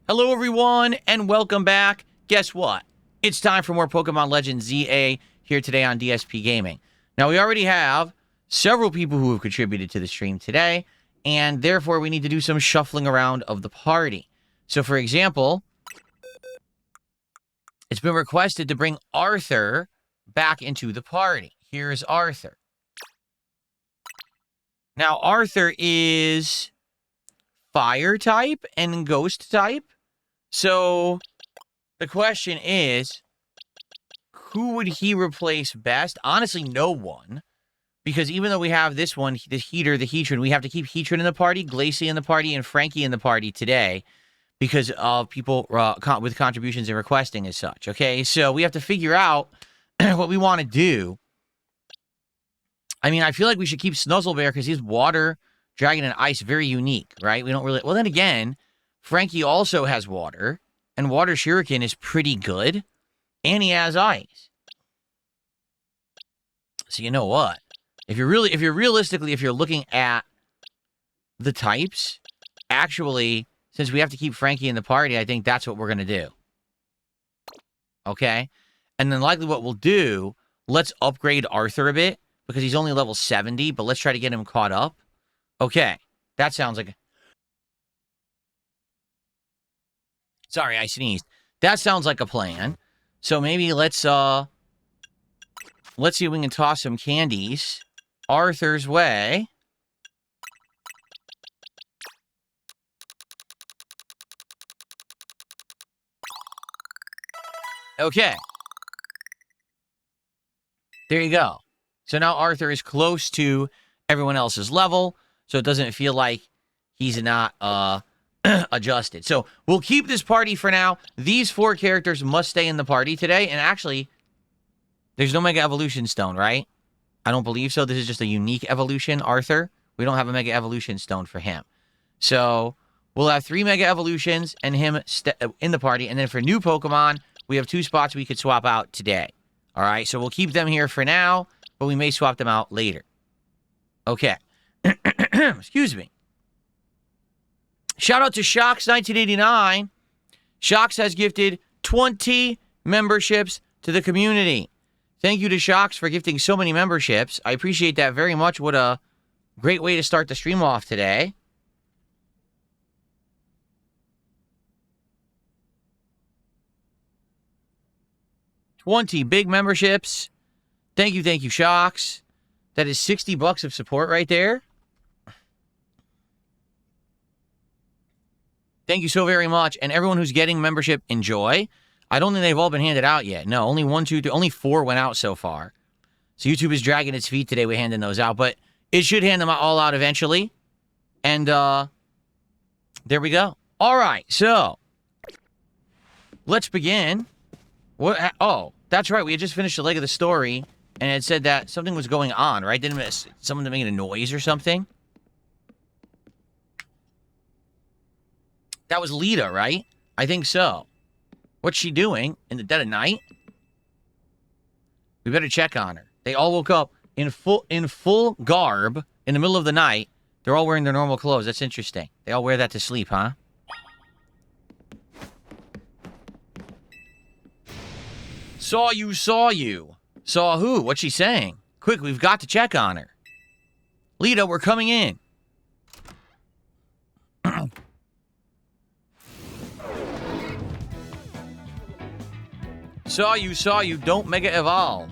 Hello, everyone, and welcome back. Guess what? It's time for more Pokemon Legends ZA here today on DSPGaming. Now, we already have several people who have contributed to the stream today, and therefore we need to do some shuffling around of the party. So, for example, it's been requested to bring Arthur back into the party. Here's Arthur. Now, Arthur is fire type and ghost type. So, the question is, who would he replace best? Honestly, no one. Because even though we have this one, the Heatran, we have to keep Heatran in the party, Glacie in the party, and Frankie in the party today because of people with contributions and requesting as such, okay? So, we have to figure out what we want to do. I mean, I feel like we should keep Snuzzlebear because he's water, dragon, and ice, very unique, right? We don't really... Well, then again, Frankie also has water, and Water Shuriken is pretty good, and he has ice. So you know what? If you're looking at the types, actually, since we have to keep Frankie in the party, I think that's what we're going to do. Okay? And then likely what we'll do, let's upgrade Arthur a bit, because he's only level 70, but let's try to get him caught up. Okay, that sounds like... Sorry, I sneezed. That sounds like a plan. So maybe let's see if we can toss some candies Arthur's way. Okay. There you go. So now Arthur is close to everyone else's level, so it doesn't feel like he's not adjusted. So we'll keep this party for now. These 4 characters must stay in the party today, and actually, there's no Mega Evolution Stone, right? I don't believe so. This is just a unique evolution, Arthur. We don't have a Mega Evolution Stone for him. So we'll have 3 Mega Evolutions and him in the party, and then for new Pokemon, we have 2 spots we could swap out today. All right, so we'll keep them here for now, but we may swap them out later. Okay. Excuse me. Shout out to Shocks1989. Shocks has gifted 20 memberships to the community. Thank you to Shocks for gifting so many memberships. I appreciate that very much. What a great way to start the stream off today. $20 big memberships. Thank you, Shocks. That is $60 of support right there. Thank you so very much. And everyone who's getting membership, enjoy. I don't think they've all been handed out yet. No, only 1, 2, 3, only 4 went out so far. So YouTube is dragging its feet today with handing those out. But it should hand them all out eventually. And there we go. All right, so let's begin. What? Oh, that's right. We had just finished the leg of the story. And it said that something was going on, right? Didn't someone make a noise or something? That was Lita, right? I think so. What's she doing in the dead of night? We better check on her. They all woke up in full garb in the middle of the night. They're all wearing their normal clothes. That's interesting. They all wear that to sleep, huh? Saw you. Saw who? What's she saying? Quick, we've got to check on her. Lita, we're coming in. Saw you. Don't Mega Evolve.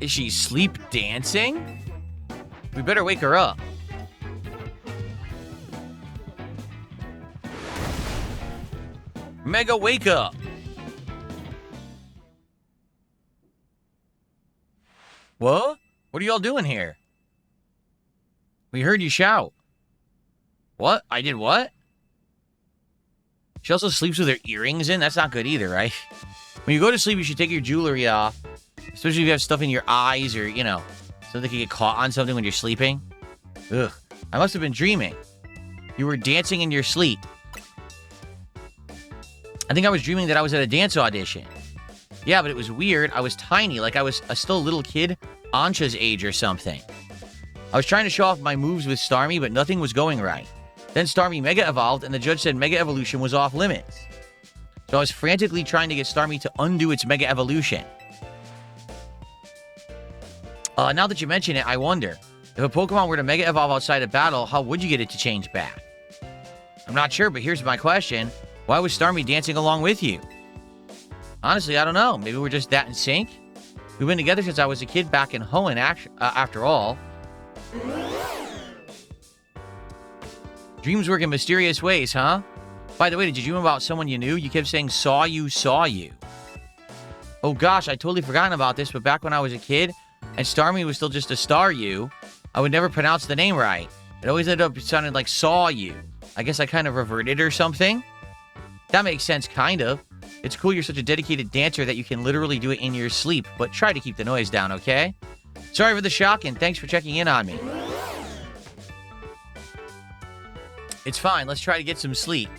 Is she sleep dancing? We better wake her up. Mega wake up. What? What are y'all doing here? We heard you shout. What? I did what? She also sleeps with her earrings in? That's not good either, right? When you go to sleep, you should take your jewelry off. Especially if you have stuff in your eyes or, you know, so they can get caught on something when you're sleeping. Ugh. I must have been dreaming. You were dancing in your sleep. I think I was dreaming that I was at a dance audition. Yeah, but it was weird. I was tiny, like I was still a little kid, Ansha's age or something. I was trying to show off my moves with Starmie, but nothing was going right. Then Starmie Mega Evolved, and the judge said Mega Evolution was off limits. So I was frantically trying to get Starmie to undo its Mega Evolution. Now that you mention it, I wonder, if a Pokemon were to Mega Evolve outside of battle, how would you get it to change back? I'm not sure, but here's my question. Why was Starmie dancing along with you? Honestly, I don't know. Maybe we're just that in sync? We've been together since I was a kid back in Hoenn, after all. Dreams work in mysterious ways, huh? By the way, did you dream about someone you knew? You kept saying, saw you, saw you. Oh gosh, I totally forgotten about this, but back when I was a kid, and Starmie was still just a Staryu, I would never pronounce the name right. It always ended up sounding like saw you. I guess I kind of reverted or something? That makes sense, kind of. It's cool you're such a dedicated dancer that you can literally do it in your sleep, but try to keep the noise down, okay? Sorry for the shock, and thanks for checking in on me. It's fine, let's try to get some sleep.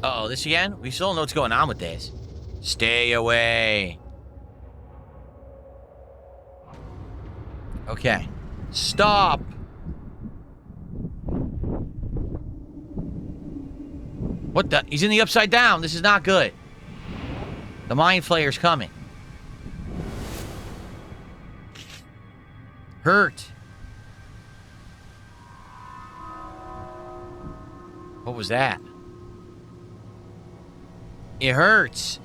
Uh-oh, this again? We still don't know what's going on with this. Stay away. Okay. Stop. What the? He's in the upside down. This is not good. The Mind Flayer's coming. Hurt. What was that? It hurts.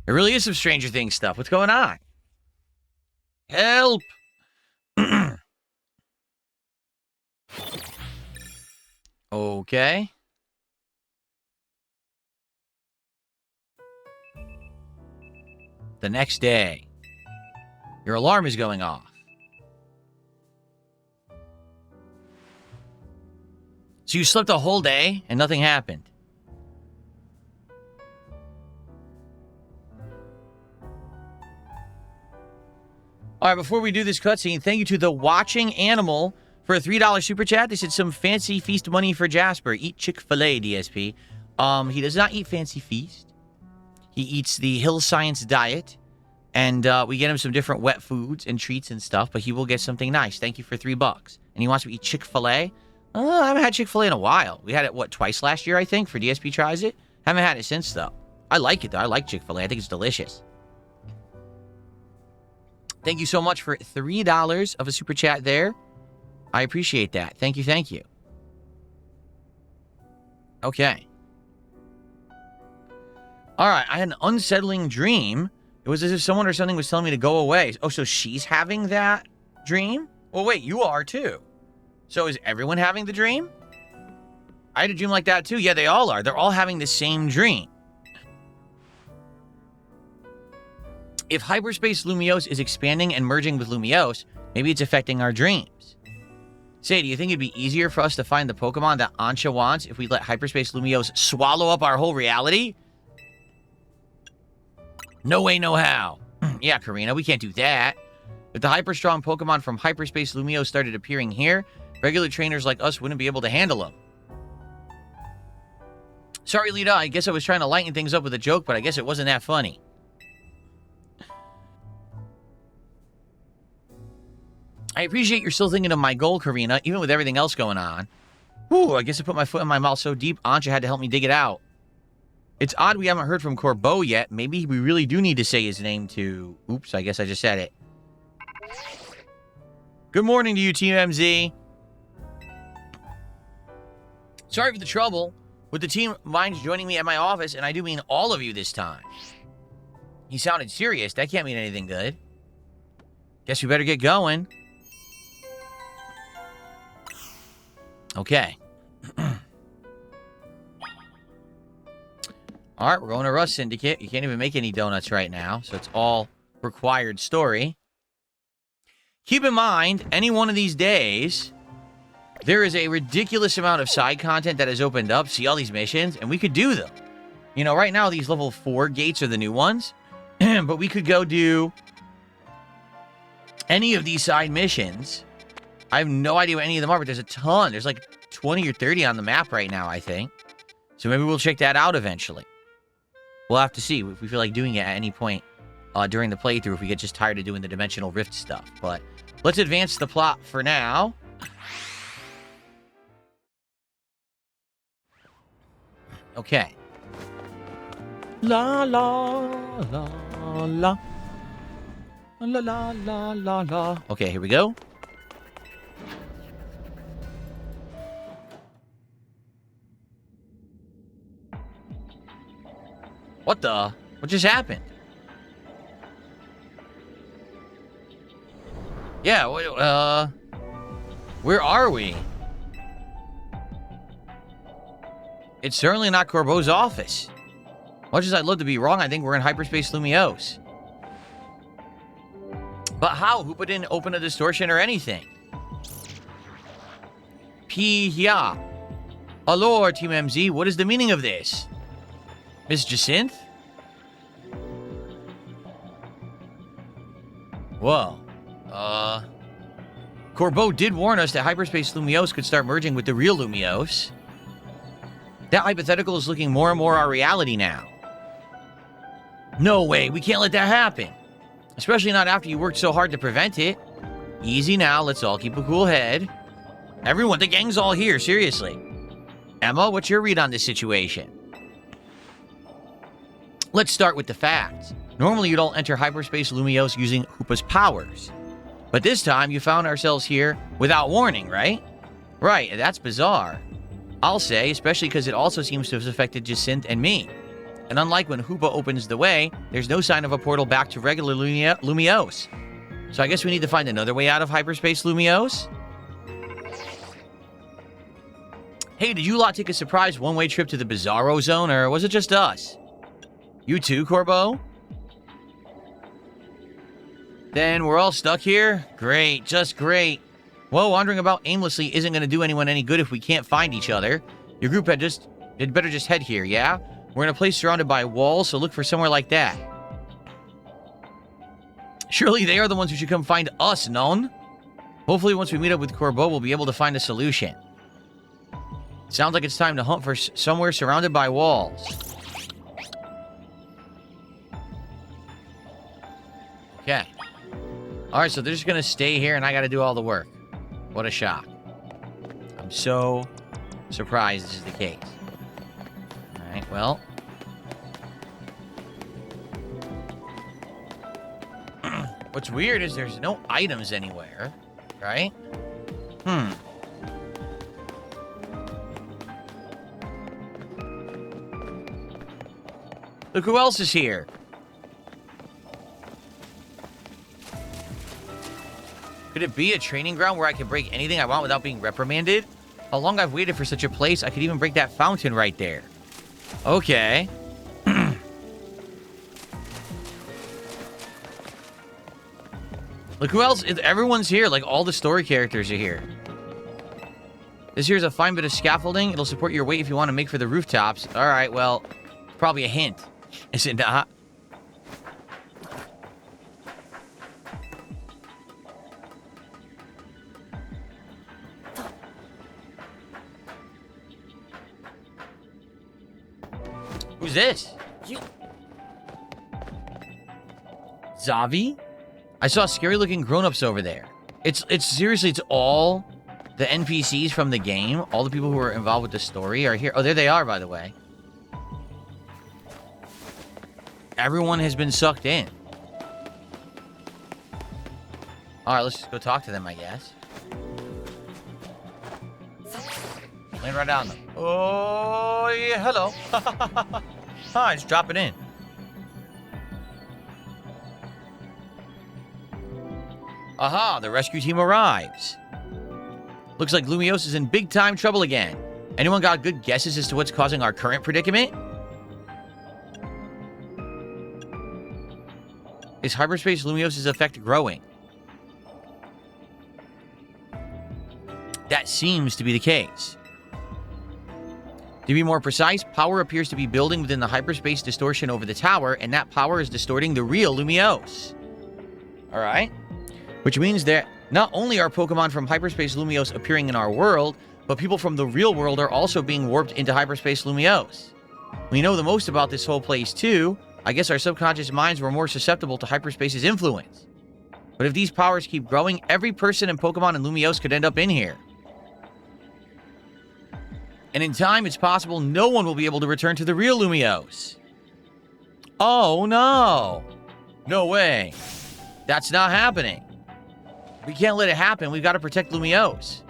It really is some Stranger Things stuff. What's going on? Help! Okay. The next day. Your alarm is going off. So you slept a whole day and nothing happened. All right, before we do this cutscene, thank you to the Watching Animal for a $3 super chat. They said some fancy feast money for Jasper. Eat Chick-fil-A, DSP. He does not eat Fancy Feast. He eats the Hill Science diet. And we get him some different wet foods and treats and stuff, but he will get something nice. Thank you for $3. And he wants to eat Chick-fil-A. I haven't had Chick-fil-A in a while. We had it, what, twice last year, I think, for DSP Tries It. Haven't had it since, though. I like it, though. I like Chick-fil-A. I think it's delicious. Thank you so much for $3 of a super chat there. I appreciate that. Thank you, thank you. Okay. All right, I had an unsettling dream. It was as if someone or something was telling me to go away. Oh, so she's having that dream? Well, wait, you are too. So is everyone having the dream? I had a dream like that too. Yeah, they all are. They're all having the same dream. If Hyperspace Lumiose is expanding and merging with Lumiose, maybe it's affecting our dreams. Say, do you think it'd be easier for us to find the Pokemon that Ansha wants if we let Hyperspace Lumiose swallow up our whole reality? No way, no how. Yeah, Karina, we can't do that. If the hyper-strong Pokemon from Hyperspace Lumiose started appearing here, regular trainers like us wouldn't be able to handle them. Sorry, Lita, I guess I was trying to lighten things up with a joke, but I guess it wasn't that funny. I appreciate you're still thinking of my goal, Karina, even with everything else going on. Whew, I guess I put my foot in my mouth so deep, Ansha had to help me dig it out. It's odd we haven't heard from Corbeau yet. Maybe we really do need to say his name to... Oops, I guess I just said it. Good morning to you, Team MZ. Sorry for the trouble. With the team minds joining me at my office, and I do mean all of you this time. He sounded serious. That can't mean anything good. Guess we better get going. Okay. All right, we're going to Rust Syndicate. You can't even make any donuts right now, so it's all required story. Keep in mind, any one of these days, there is a ridiculous amount of side content that has opened up. See all these missions, and we could do them. You know, right now, these level 4 gates are the new ones, but we could go do any of these side missions I have no idea what any of them are, but there's a ton. There's like 20 or 30 on the map right now, I think. So maybe we'll check that out eventually. We'll have to see if we feel like doing it at any point during the playthrough, if we get just tired of doing the Dimensional Rift stuff. But let's advance the plot for now. Okay. La la la la. La la la la la. Okay, here we go. What the? What just happened? Yeah, where are we? It's certainly not Corbeau's office. Much as I'd love to be wrong, I think we're in Hyperspace Lumiose. But how? Hoopa didn't open a distortion or anything. P-ya. Allure, Team MZ, what is the meaning of this? Miss Jacinth? Whoa. Corbeau did warn us that Hyperspace Lumiose could start merging with the real Lumiose. That hypothetical is looking more and more our reality now. No way, we can't let that happen. Especially not after you worked so hard to prevent it. Easy now, let's all keep a cool head. Everyone, the gang's all here, seriously. Emma, what's your read on this situation? Let's start with the facts. Normally, you'd all enter Hyperspace Lumiose using Hoopa's powers. But this time, you found ourselves here without warning, right? Right, that's bizarre. I'll say, especially because it also seems to have affected Jacinth and me. And unlike when Hoopa opens the way, there's no sign of a portal back to regular Lumiose. So I guess we need to find another way out of Hyperspace Lumiose? Hey, did you lot take a surprise one-way trip to the Bizarro Zone, or was it just us? You too, Corbeau? Then we're all stuck here? Great, just great. Well, wandering about aimlessly isn't going to do anyone any good if we can't find each other. Your group had better just head here, yeah? We're in a place surrounded by walls, so look for somewhere like that. Surely they are the ones who should come find us, non? Hopefully once we meet up with Corbeau, we'll be able to find a solution. Sounds like it's time to hunt for somewhere surrounded by walls. Okay. Alright, so they're just gonna stay here and I gotta do all the work. What a shock. I'm so surprised this is the case. Alright, well. What's weird is there's no items anywhere, right? Look who else is here. Could it be a training ground where I can break anything I want without being reprimanded? How long I've waited for such a place, I could even break that fountain right there. Okay. Look who else. Everyone's here. Like, all the story characters are here. This here's a fine bit of scaffolding. It'll support your weight if you want to make for the rooftops. All right, well, probably a hint. Is it not? Who's this? Zavi? I saw scary-looking grown-ups over there. It's seriously, it's all the NPCs from the game. All the people who are involved with the story are here. Oh, there they are, by the way. Everyone has been sucked in. All right, let's just go talk to them, I guess. Land right on them. Oh, yeah, hello. Hi, just drop it in. Aha, the rescue team arrives. Looks like Lumiose is in big-time trouble again. Anyone got good guesses as to what's causing our current predicament? Is Hyperspace Lumiose's effect growing? That seems to be the case. To be more precise, power appears to be building within the hyperspace distortion over the tower, and that power is distorting the real Lumiose. Alright. Which means that Not only are Pokemon from Hyperspace Lumiose appearing in our world, but people from the real world are also being warped into Hyperspace Lumiose. We know the most about this whole place too. I guess our subconscious minds were more susceptible to Hyperspace's influence. But if these powers keep growing, every person and Pokemon in Lumiose could end up in here. And in time, it's possible no one will be able to return to the real Lumiose. Oh no! No way. That's not happening. We can't let it happen. We've got to protect Lumiose.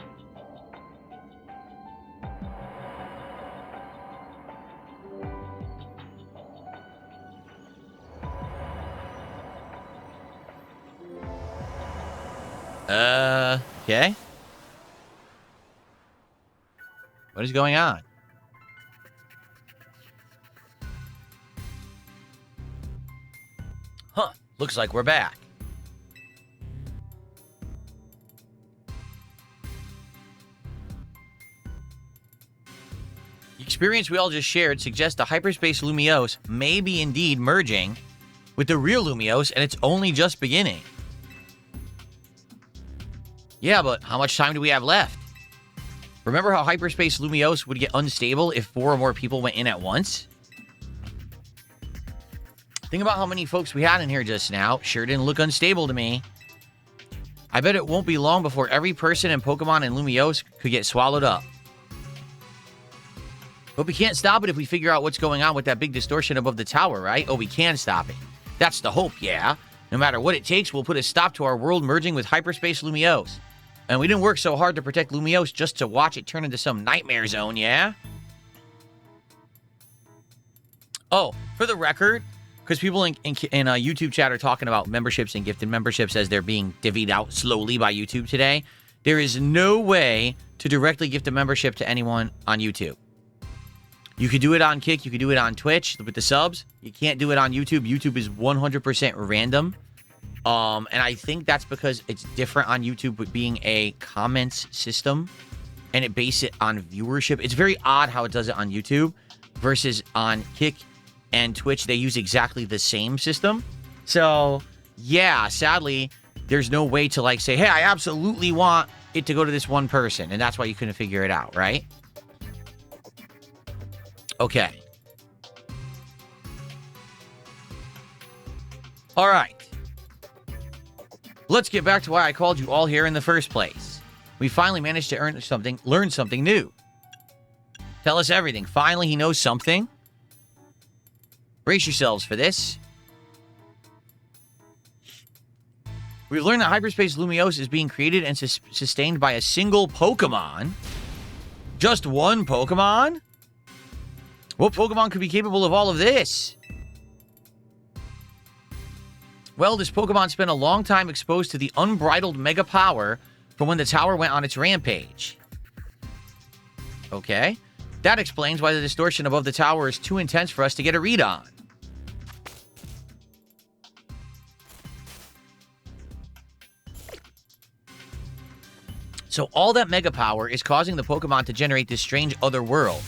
Okay. What is going on? Huh. Looks like we're back. The experience we all just shared suggests the Hyperspace Lumiose may be indeed merging with the real Lumiose, and it's only just beginning. Yeah, but how much time do we have left? Remember how Hyperspace Lumiose would get unstable if 4 or more people went in at once? Think about how many folks we had in here just now. Sure didn't look unstable to me. I bet it won't be long before every person and Pokemon in Lumiose could get swallowed up. But we can't stop it if we figure out what's going on with that big distortion above the tower, right? Oh, we can stop it. That's the hope, yeah. No matter what it takes, we'll put a stop to our world merging with Hyperspace Lumiose. And we didn't work so hard to protect Lumiose just to watch it turn into some nightmare zone, yeah? Oh, for the record, because people in YouTube chat are talking about memberships and gifted memberships as they're being divvied out slowly by YouTube today, there is no way to directly gift a membership to anyone on YouTube. You could do it on Kick, you could do it on Twitch with the subs. You can't do it on YouTube. YouTube is 100% random. And I think that's because it's different on YouTube with being a comments system, and it base it on viewership. It's very odd how it does it on YouTube versus on Kick and Twitch. They use exactly the same system. So, yeah, sadly, there's no way to like say, hey, I absolutely want it to go to this one person. And that's why you couldn't figure it out, right? Okay. All right. Let's get back to why I called you all here in the first place. We finally managed to learn something new. Tell us everything. Finally, he knows something. Brace yourselves for this. We've learned that Hyperspace Lumiose is being created and sustained by a single Pokemon. Just one Pokemon? What Pokemon could be capable of all of this? Well, this Pokemon spent a long time exposed to the unbridled mega power from when the tower went on its rampage. Okay. That explains why the distortion above the tower is too intense for us to get a read on. So all that mega power is causing the Pokemon to generate this strange other world.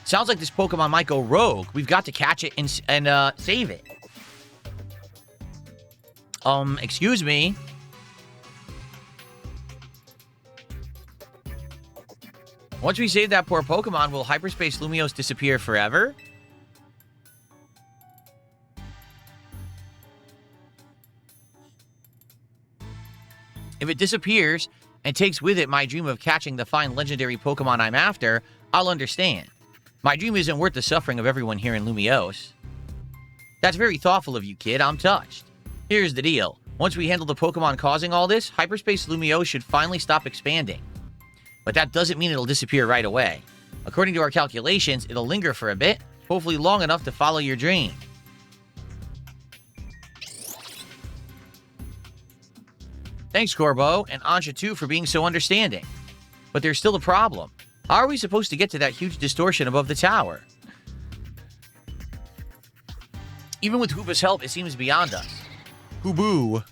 Sounds like this Pokemon might go rogue. We've got to catch it and save it. Excuse me. Once we save that poor Pokemon, will Hyperspace Lumiose disappear forever? If it disappears and takes with it my dream of catching the fine legendary Pokemon I'm after, I'll understand. My dream isn't worth the suffering of everyone here in Lumiose. That's very thoughtful of you, kid. I'm touched. Here's the deal. Once we handle the Pokemon causing all this, Hyperspace Lumiose should finally stop expanding. But that doesn't mean it'll disappear right away. According to our calculations, it'll linger for a bit, hopefully long enough to follow your dream. Thanks, Corbo, and Ansha too for being so understanding. But there's still a problem. How are we supposed to get to that huge distortion above the tower? Even with Hooba's help, it seems beyond us. Hooboo.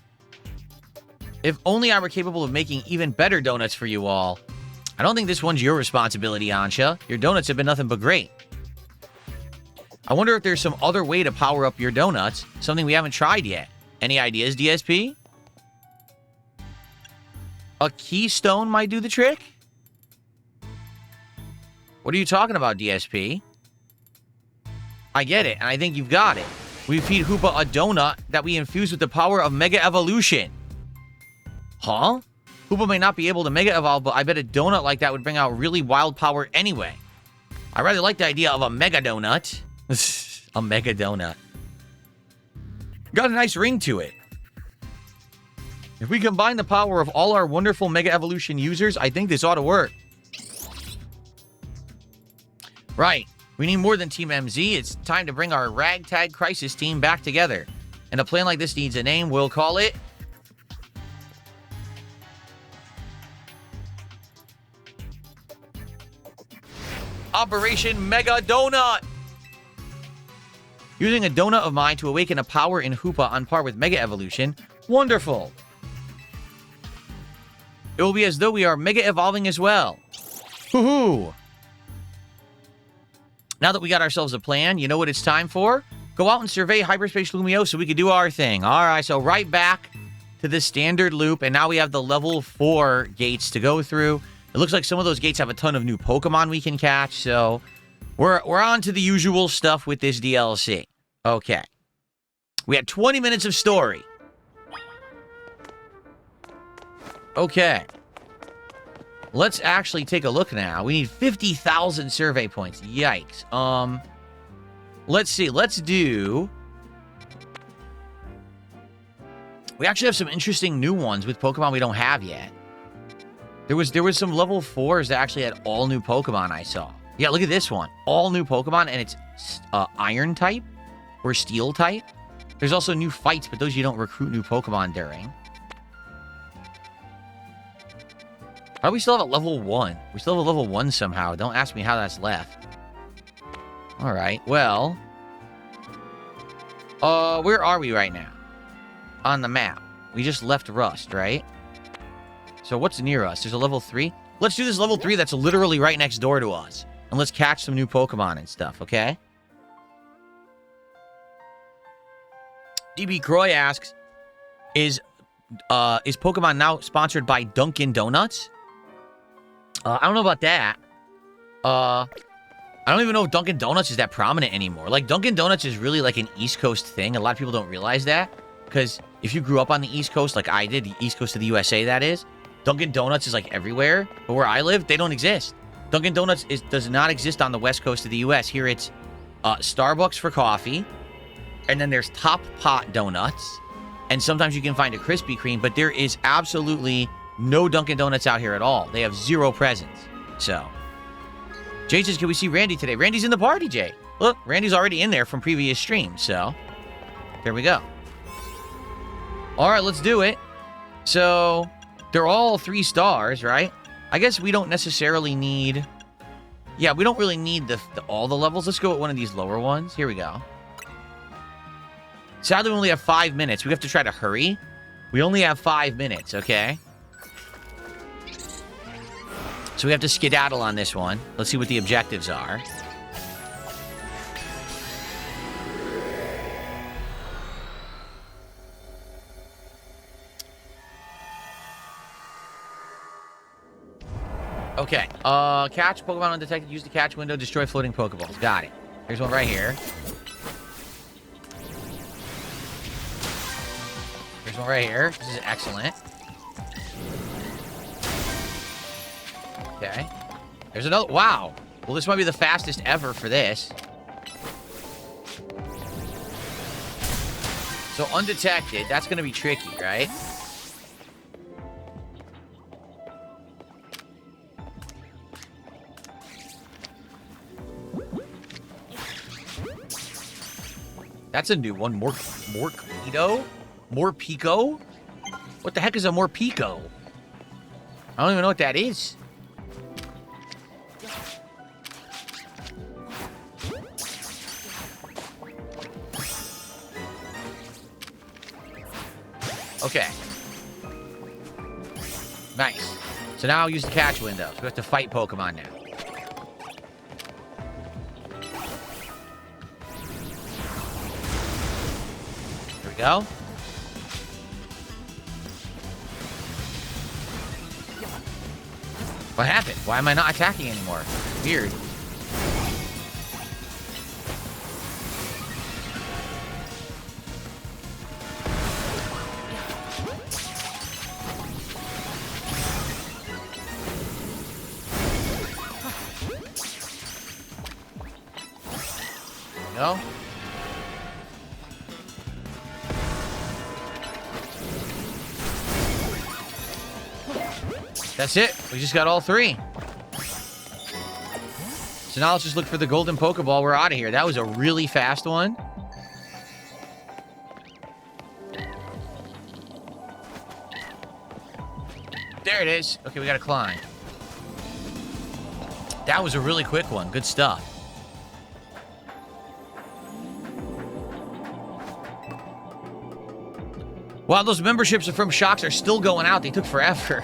If only I were capable of making even better donuts for you all. I don't think this one's your responsibility, Ansha. Your donuts have been nothing but great. I wonder if there's some other way to power up your donuts, something we haven't tried yet. Any ideas, DSP? A keystone might do the trick? What are you talking about, DSP? I get it, and I think you've got it. We feed Hoopa a donut that we infuse with the power of Mega Evolution. Huh? Hoopa may not be able to Mega Evolve, but I bet a donut like that would bring out really wild power anyway. I rather like the idea of a Mega Donut. A Mega Donut. Got a nice ring to it. If we combine the power of all our wonderful Mega Evolution users, I think this ought to work. Right. We need more than Team MZ. It's time to bring our ragtag crisis team back together. And a plan like this needs a name. We'll call it... Operation Mega Donut. Using a donut of mine to awaken a power in Hoopa on par with Mega Evolution. Wonderful. It will be as though we are Mega Evolving as well. Woohoo! Now that we got ourselves a plan, you know what it's time for? Go out and survey Hyperspace Lumio so we can do our thing. All right, so right back to the standard loop, and now we have the level 4 gates to go through. It looks like some of those gates have a ton of new Pokemon we can catch, so we're on to the usual stuff with this DLC. Okay. We had 20 minutes of story. Okay. Let's actually take a look now. We need 50,000 survey points. Yikes. Let's see. Let's do... We actually have some interesting new ones with Pokemon we don't have yet. There was some level 4s that actually had all new Pokemon I saw. Yeah, look at this one. All new Pokemon, and it's Iron type or Steel type. There's also new fights, but those you don't recruit new Pokemon during. How do we still have a level 1? We still have a level 1 somehow. Don't ask me how that's left. Alright, well... where are we right now? On the map. We just left Rust, right? So what's near us? There's a level 3? Let's do this level 3 that's literally right next door to us. And let's catch some new Pokemon and stuff, okay? DB Croy asks, is Pokemon now sponsored by Dunkin' Donuts? I don't know about that. I don't even know if Dunkin' Donuts is that prominent anymore. Like, Dunkin' Donuts is really like an East Coast thing. A lot of people don't realize that. Because if you grew up on the East Coast like I did, the East Coast of the USA, that is, Dunkin' Donuts is like everywhere. But where I live, they don't exist. Dunkin' Donuts does not exist on the West Coast of the US. Here it's Starbucks for coffee. And then there's Top Pot Donuts. And sometimes you can find a Krispy Kreme. But there is absolutely no Dunkin' Donuts out here at all. They have zero presence. So, Jay says, can we see Randy today? Randy's in the party, Jay. Look, Randy's already in there from previous streams. So, there we go. All right, let's do it. So, they're all 3 stars, right? I guess we don't necessarily need... Yeah, we don't really need all the levels. Let's go with one of these lower ones. Here we go. Sadly, we only have 5 minutes. We have to try to hurry. We only have 5 minutes, okay? So we have to skedaddle on this one. Let's see what the objectives are. Okay. Catch Pokemon undetected. Use the catch window. Destroy floating Pokeballs. Got it. Here's one right here. Here's one right here. This is excellent. Okay. There's another. Wow. Well, this might be the fastest ever for this. So undetected. That's going to be tricky, right? That's a new one. Morpeko? Morpeko? What the heck is a Morpeko? I don't even know what that is. Okay. Nice. So now I'll use the catch window. So we have to fight Pokemon now. Here we go. What happened? Why am I not attacking anymore? Weird. No? That's it. We just got all 3. So now let's just look for the golden Pokeball. We're out of here. That was a really fast one. There it is. Okay, we gotta climb. That was a really quick one. Good stuff. Wow, those memberships from Shocks are still going out. They took forever.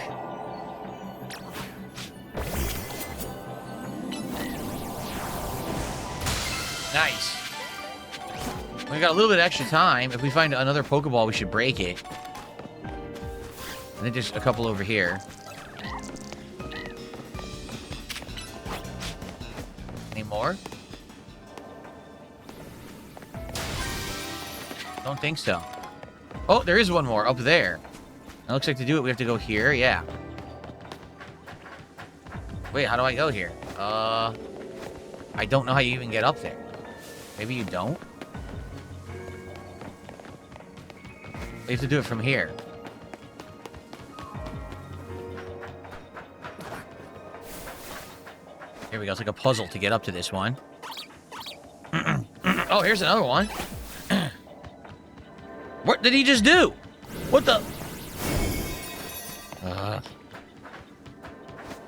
Nice. We got a little bit of extra time. If we find another Pokeball, we should break it. I think there's a couple over here. Any more? Don't think so. Oh, there is one more up there. It looks like to do it, we have to go here. Yeah. Wait, how do I go here? I don't know how you even get up there. Maybe you don't? You have to do it from here. Here we go. It's like a puzzle to get up to this one. Oh, here's another one. What did he just do? What the?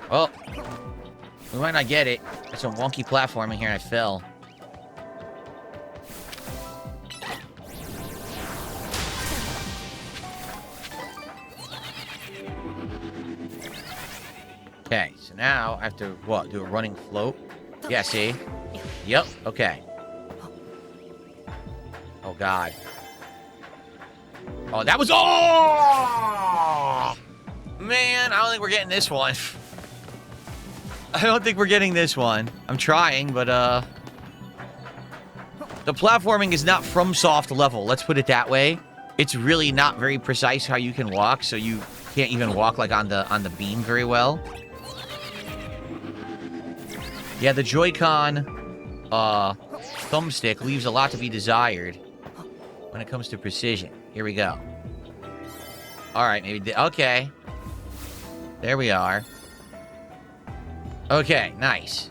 Well, we might not get it. There's some wonky platforming here and I fell. Okay, so now I have to, what, do a running float? Yeah, see? Yep, okay. Oh, God. Oh, that was... Oh! Man, I don't think we're getting this one. I don't think we're getting this one. I'm trying, but, the platforming is not FromSoft level, let's put it that way. It's really not very precise how you can walk, so you can't even walk, like, on the beam very well. Yeah, the Joy-Con, thumbstick leaves a lot to be desired when it comes to precision. Here we go. Alright, maybe... Okay. There we are. Okay, nice.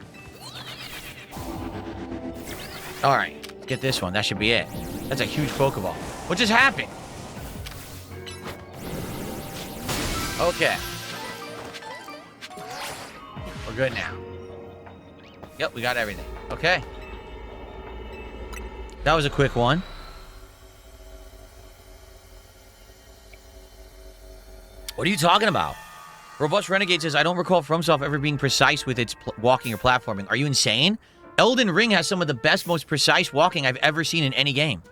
Alright, let's get this one. That should be it. That's a huge Pokeball. What just happened? Okay. We're good now. Yep, we got everything. Okay. That was a quick one. What are you talking about? Robust Renegade says, I don't recall FromSoft ever being precise with its walking or platforming. Are you insane? Elden Ring has some of the best, most precise walking I've ever seen in any game.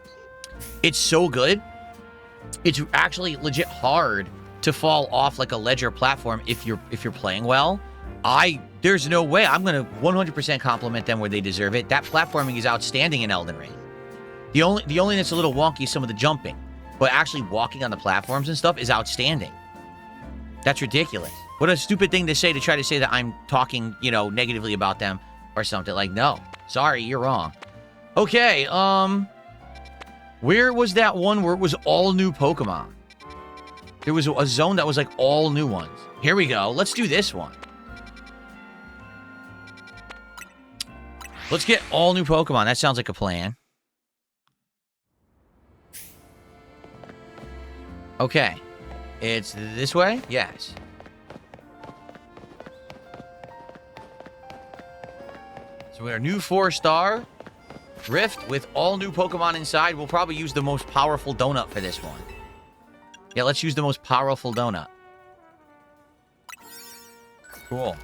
It's so good. It's actually legit hard to fall off like a ledge or platform if you're playing well. There's no way. I'm going to 100% compliment them where they deserve it. That platforming is outstanding in Elden Ring. The only that's a little wonky is some of the jumping. But actually walking on the platforms and stuff is outstanding. That's ridiculous. What a stupid thing to say, to try to say that I'm talking, you know, negatively about them or something. Like, no. Sorry, you're wrong. Okay, where was that one where it was all new Pokemon? There was a zone that was like all new ones. Here we go. Let's do this one. Let's get all new Pokemon. That sounds like a plan. Okay. It's this way? Yes. So we are new 4-star Rift with all new Pokemon inside. We'll probably use the most powerful donut for this one. Yeah, let's use the most powerful donut. Cool.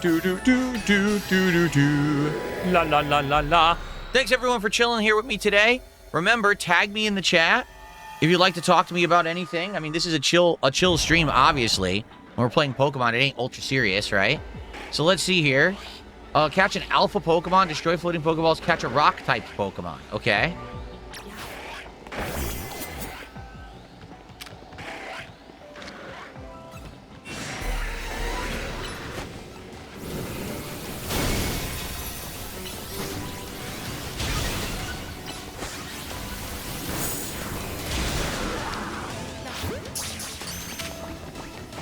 Do do do do do do do. La la la la la. Thanks everyone for chilling here with me today. Remember, tag me in the chat If you'd like to talk to me about anything, I mean, this is a chill stream, obviously. When we're playing Pokemon, it ain't ultra serious, right? So let's see here. Catch an alpha Pokemon, destroy floating Pokeballs, catch a rock-type Pokemon. Okay.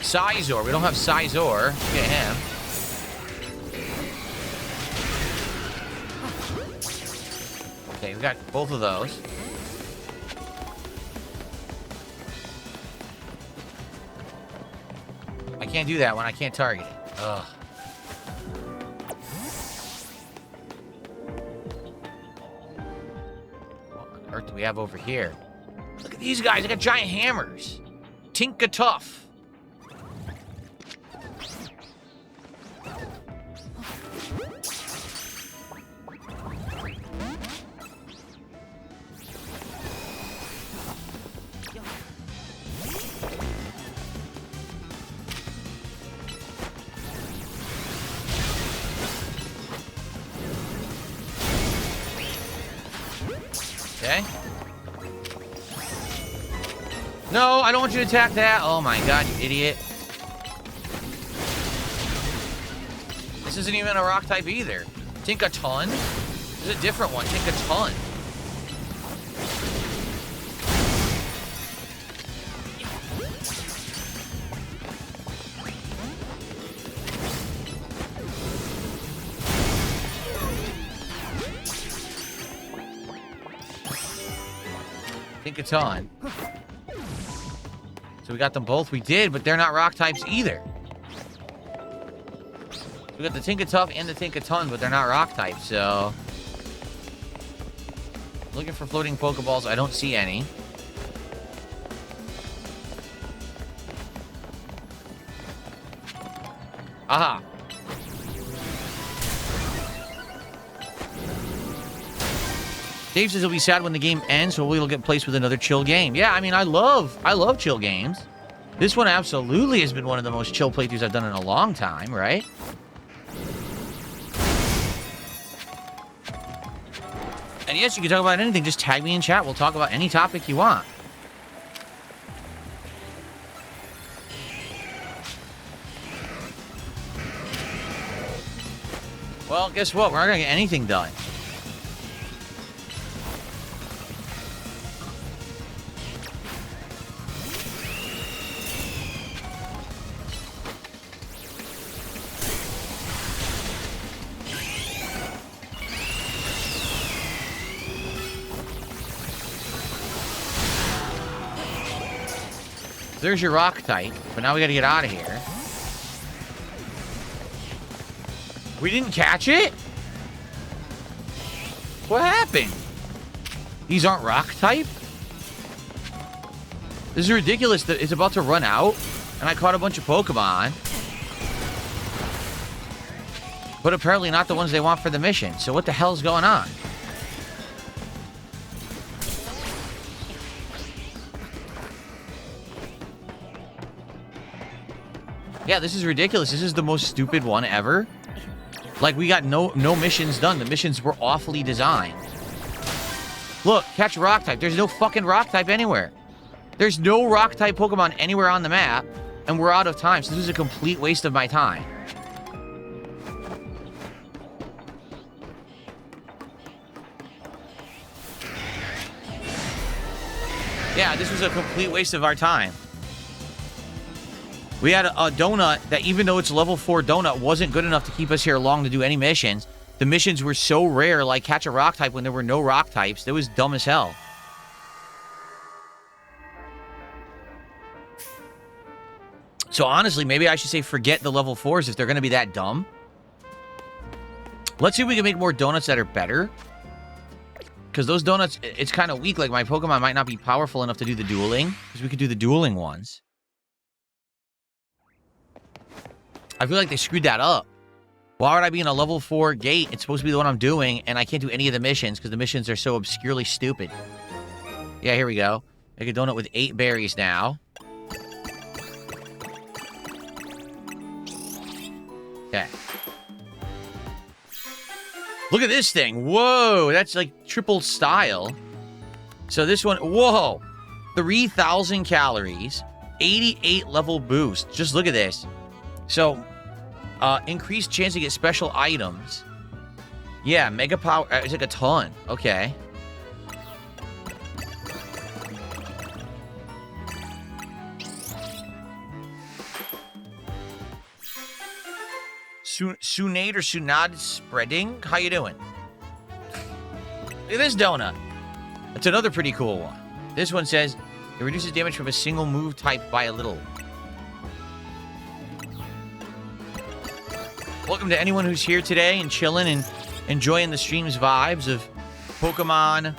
Sizor. We don't have Sizor. Get him. Okay, we got both of those. I can't do that when I can't target it. Ugh. What on earth do we have over here? Look at these guys. They got giant hammers. Tinka Tough. Okay. No, I don't want you to attack that. Oh my god, you idiot. This isn't even a rock type either. Tinkaton? This is a different one. Tinkaton. Tinkaton. So we got them both. We did, but they're not rock types either. We got the Tinkatuff and the Tinkaton, but they're not rock types, so... Looking for floating Pokeballs. I don't see any. Aha. Dave says he'll be sad when the game ends, so we'll get placed with another chill game. Yeah, I mean, I love chill games. This one absolutely has been one of the most chill playthroughs I've done in a long time, right? And yes, you can talk about anything. Just tag me in chat. We'll talk about any topic you want. Well, guess what? We're not going to get anything done. There's your rock type, but now we gotta get out of here. We didn't catch it? What happened? These aren't rock type? This is ridiculous. It's about to run out, and I caught a bunch of Pokemon. But apparently not the ones they want for the mission. So what the hell's going on? Yeah, this is ridiculous. This is the most stupid one ever. Like, we got no missions done. The missions were awfully designed. Look, catch rock type. There's no fucking rock type anywhere. There's no rock type Pokemon anywhere on the map, and we're out of time. So this is a complete waste of my time. Yeah, this was a complete waste of our time. We had a donut that, even though it's level 4 donut, wasn't good enough to keep us here long to do any missions. The missions were so rare, like catch a rock type when there were no rock types. That was dumb as hell. So honestly, maybe I should say forget the level 4s if they're going to be that dumb. Let's see if we can make more donuts that are better. Because those donuts, it's kind of weak. Like, my Pokemon might not be powerful enough to do the dueling. Because we could do the dueling ones. I feel like they screwed that up. Why would I be in a level 4 gate? It's supposed to be the one I'm doing, and I can't do any of the missions because the missions are so obscurely stupid. Yeah, here we go. Make a donut with 8 berries now. Okay. Look at this thing. Whoa, that's like triple style. So this one, whoa, 3,000 calories, 88 level boost. Just look at this. So, increased chance to get special items. Yeah, mega power. It's like a ton. Okay. Sunade or Sunad spreading? How you doing? Look at this donut. That's another pretty cool one. This one says, it reduces damage from a single move type by a little. Welcome to anyone who's here today and chilling and enjoying the stream's vibes of Pokemon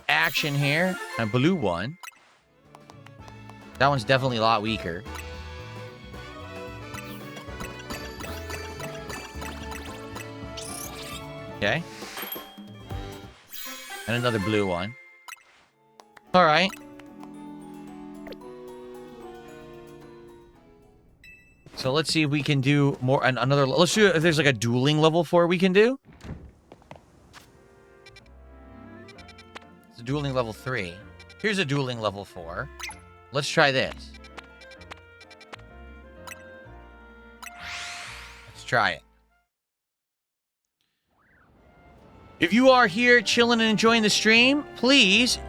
action here. A blue one. That one's definitely a lot weaker. Okay. And another blue one. All right. So let's see if we can do more. Another. Let's see if there's like a dueling level 4 we can do. It's a dueling level 3. Here's a dueling level 4. Let's try this. Let's try it. If you are here chilling and enjoying the stream, please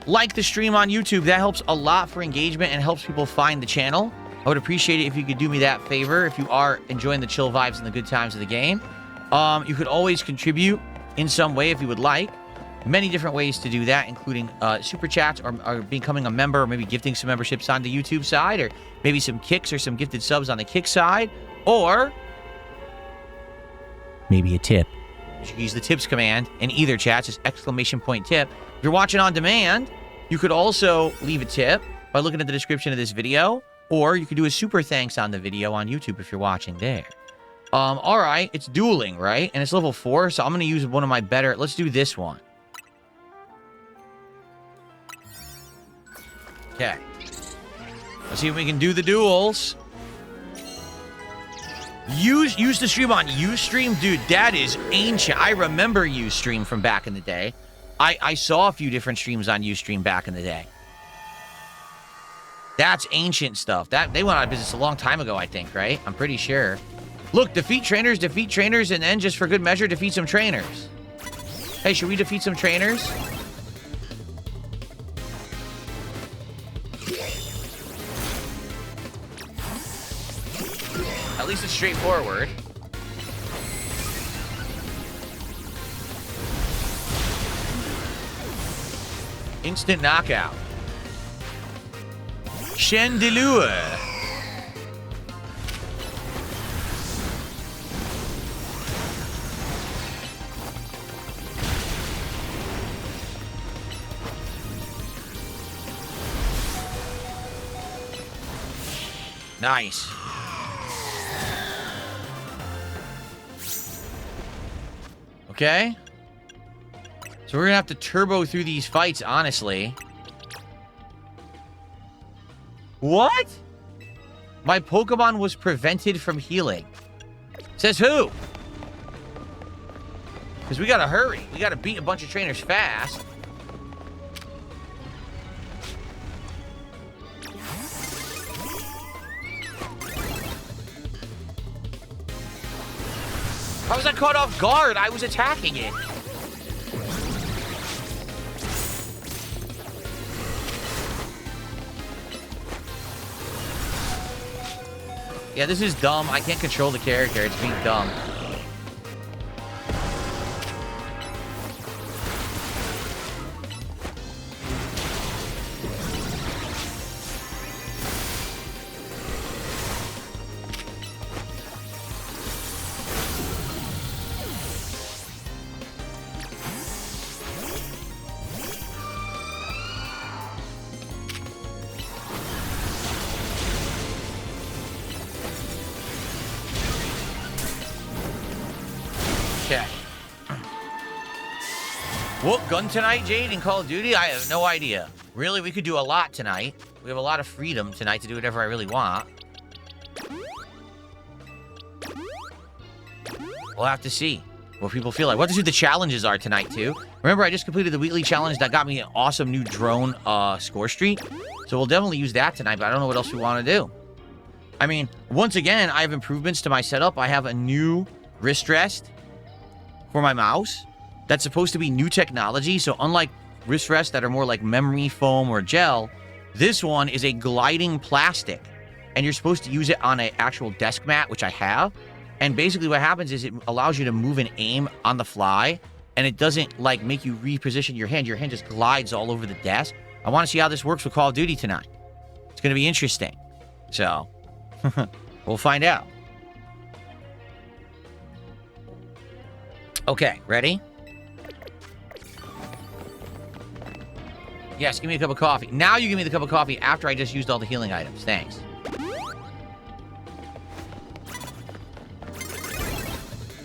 like the stream on YouTube. That helps a lot for engagement and helps people find the channel. I would appreciate it if you could do me that favor if you are enjoying the chill vibes and the good times of the game. You could always contribute in some way if you would like. Many different ways to do that, including super chats or becoming a member or maybe gifting some memberships on the YouTube side or maybe some kicks or some gifted subs on the kick side or maybe a tip. You should use the tips command in either chat, just !tip. If you're watching on demand, you could also leave a tip by looking at the description of this video, or you could do a super thanks on the video on YouTube if you're watching there. All right, it's dueling, right? And it's level 4, so I'm going to use one of my better... Let's do this one. Okay. Let's see if we can do the duels. Use the stream on Ustream? Dude, that is ancient. I remember Ustream from back in the day. I saw a few different streams on Ustream back in the day. That's ancient stuff. They went out of business a long time ago, I think, right? I'm pretty sure. Look, defeat trainers, and then just for good measure, defeat some trainers. Hey, should we defeat some trainers? At least it's straightforward. Instant knockout. Chandelure. Nice. Okay. So we're gonna have to turbo through these fights, honestly. What? My Pokemon was prevented from healing. Says who? Because we gotta hurry. We gotta beat a bunch of trainers fast. How was I caught off guard? I was attacking it. Yeah, this is dumb. I can't control the character. It's being dumb. What gun tonight, Jade, in Call of Duty? I have no idea. Really, we could do a lot tonight. We have a lot of freedom tonight to do whatever I really want. We'll have to see what people feel like. We'll have to see what the challenges are tonight, too. Remember, I just completed the weekly challenge that got me an awesome new drone score streak. So we'll definitely use that tonight, but I don't know what else we want to do. I mean, once again, I have improvements to my setup. I have a new wrist rest for my mouse. That's supposed to be new technology. So unlike wrist rests that are more like memory foam or gel, this one is a gliding plastic. And you're supposed to use it on an actual desk mat, which I have. And basically what happens is it allows you to move and aim on the fly. And it doesn't, like, make you reposition your hand. Your hand just glides all over the desk. I want to see how this works with Call of Duty tonight. It's going to be interesting. So, we'll find out. Okay, ready? Yes, give me a cup of coffee. Now you give me the cup of coffee after I just used all the healing items. Thanks.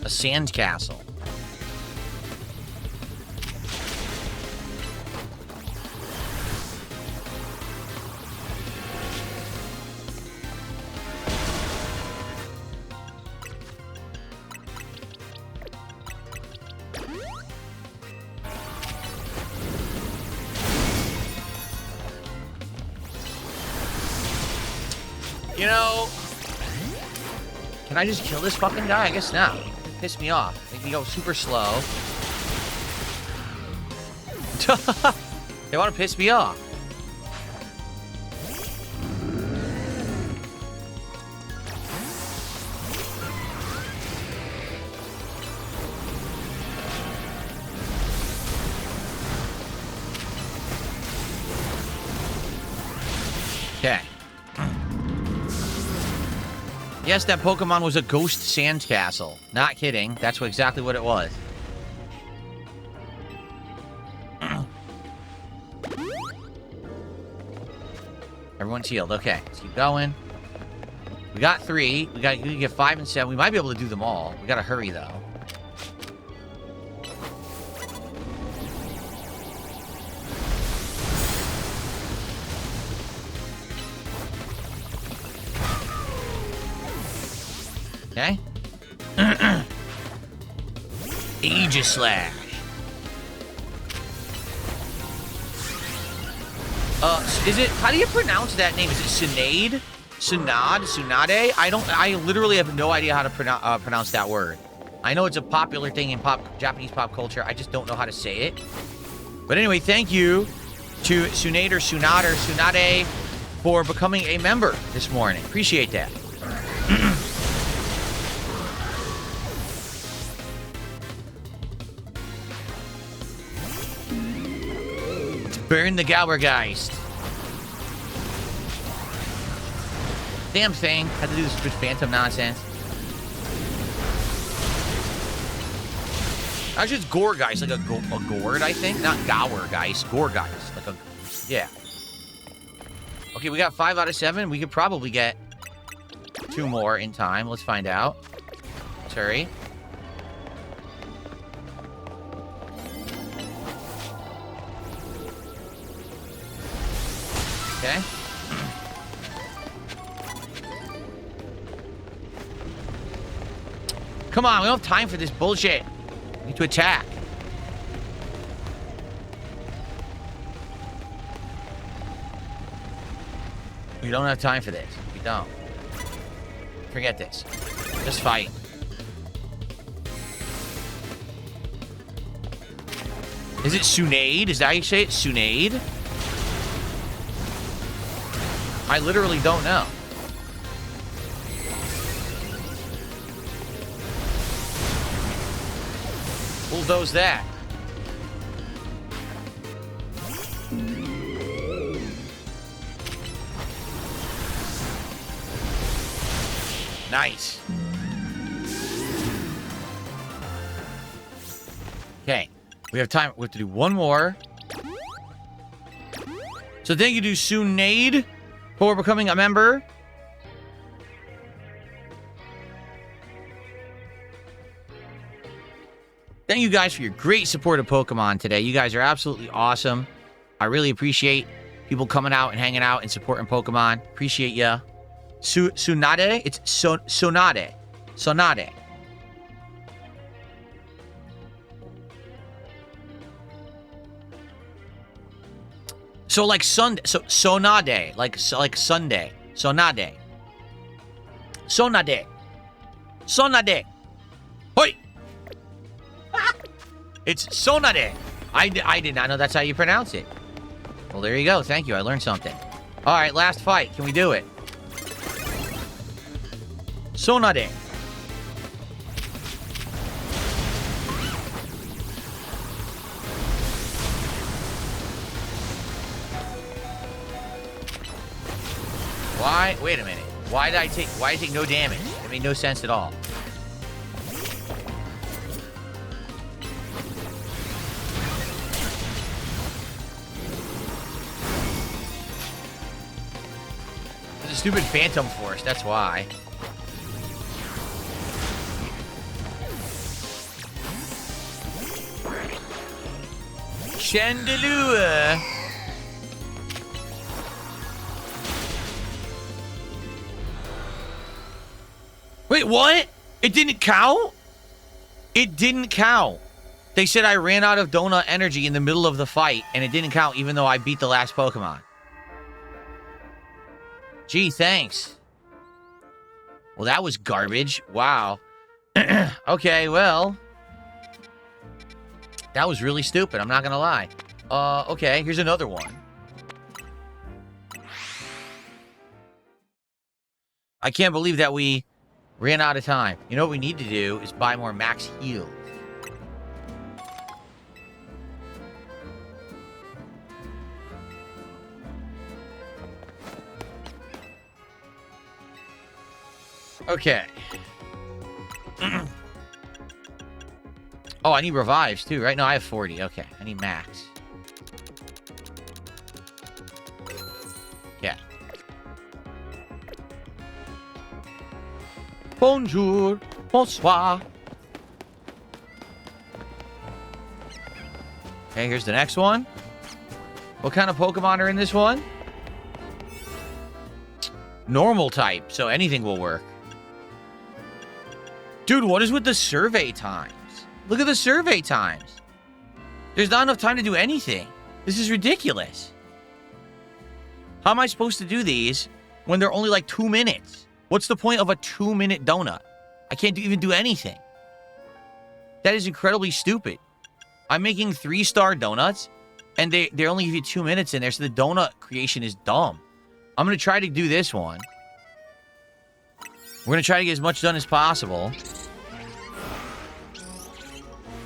A sand castle. You know, can I just kill this fucking guy? I guess not. Piss me off. Make me go super slow. They want to piss me off. Okay. Yes, that Pokemon was a ghost sandcastle. Not kidding. That's exactly what it was. Everyone's healed. Okay, let's keep going. We got 3. We can get 5 and 7. We might be able to do them all. We gotta hurry, though. Okay. Aegislash. Is it, how do you pronounce that name? Is it Sunade? Sunade? I literally have no idea how to pronounce that word. I know it's a popular thing in Japanese pop culture. I just don't know how to say it. But anyway, thank you to Sunade or Sunade for becoming a member this morning. Appreciate that. Burn the Gauergeist. Damn thing. Had to do this stupid phantom nonsense. Actually, it's Gourgeist. Like a gourd, I think. Not Gauergeist. Gourgeist. Like a... Yeah. Okay, we got 5 out of 7. We could probably get 2 more in time. Let's find out. Let's hurry. Okay. Come on, we don't have time for this bullshit. We need to attack. We don't have time for this. We don't. Forget this. Just fight. Is it Sunade? Is that how you say it? Sunade? I literally don't know. Bulldoze that. Nice. Okay. We have time. We have to do one more. So thank you to Sunade for becoming a member. Thank you guys for your great support of Pokemon today. You guys are absolutely awesome. I really appreciate people coming out and hanging out and supporting Pokemon. Appreciate ya. Tsunade? It's Sonade. Sonade. So like Sunday. So Sonade. Like Sunday. Sonade. Sonade. Sonade. Hoi! It's Sonade. I did not know that's how you pronounce it. Well, there you go. Thank you. I learned something. All right, last fight. Can we do it? Sonade. Why? Wait a minute. Why did I take no damage? It made no sense at all. It's a stupid Phantom Force, that's why. Chandelure. Wait, what? It didn't count? It didn't count. They said I ran out of donut energy in the middle of the fight, and it didn't count even though I beat the last Pokemon. Gee, thanks. Well, that was garbage. Wow. Okay, well. That was really stupid, I'm not gonna lie. Okay, here's another one. I can't believe that we ran out of time. You know what we need to do is buy more max heals. Okay. Oh, I need revives too, right? No, I have 40. Okay, I need max. Yeah. Bonjour. Bonsoir. Okay, here's the next one. What kind of Pokemon are in this one? Normal type, so anything will work. Dude, what is with the survey times? Look at the survey times. There's not enough time to do anything. This is ridiculous. How am I supposed to do these when they're only like 2 minutes? What's the point of a 2-minute donut? I can't even do anything. That is incredibly stupid. I'm making 3-star donuts, and they only give you 2 minutes in there, so the donut creation is dumb. I'm going to try to do this one. We're going to try to get as much done as possible.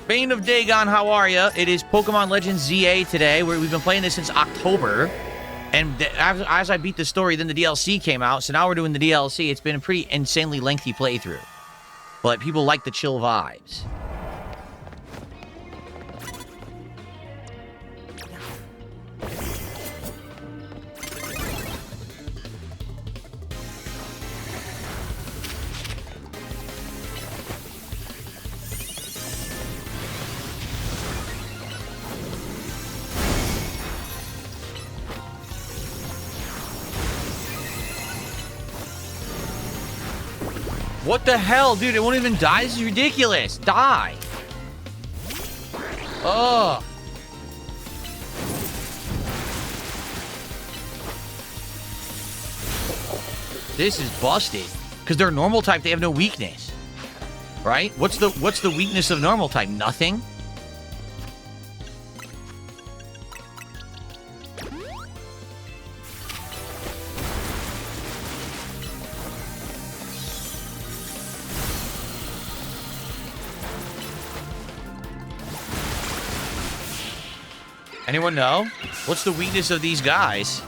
Bane of Dagon, how are ya? It is Pokemon Legends ZA today, where we've been playing this since October. And as I beat the story, then the DLC came out, so now we're doing the DLC. It's been a pretty insanely lengthy playthrough. But people like the chill vibes. What the hell, dude? It won't even die? This is ridiculous. Die. Ugh. This is busted. Because they're normal type, they have no weakness. Right? What's the weakness of normal type? Nothing? Anyone know? What's the weakness of these guys?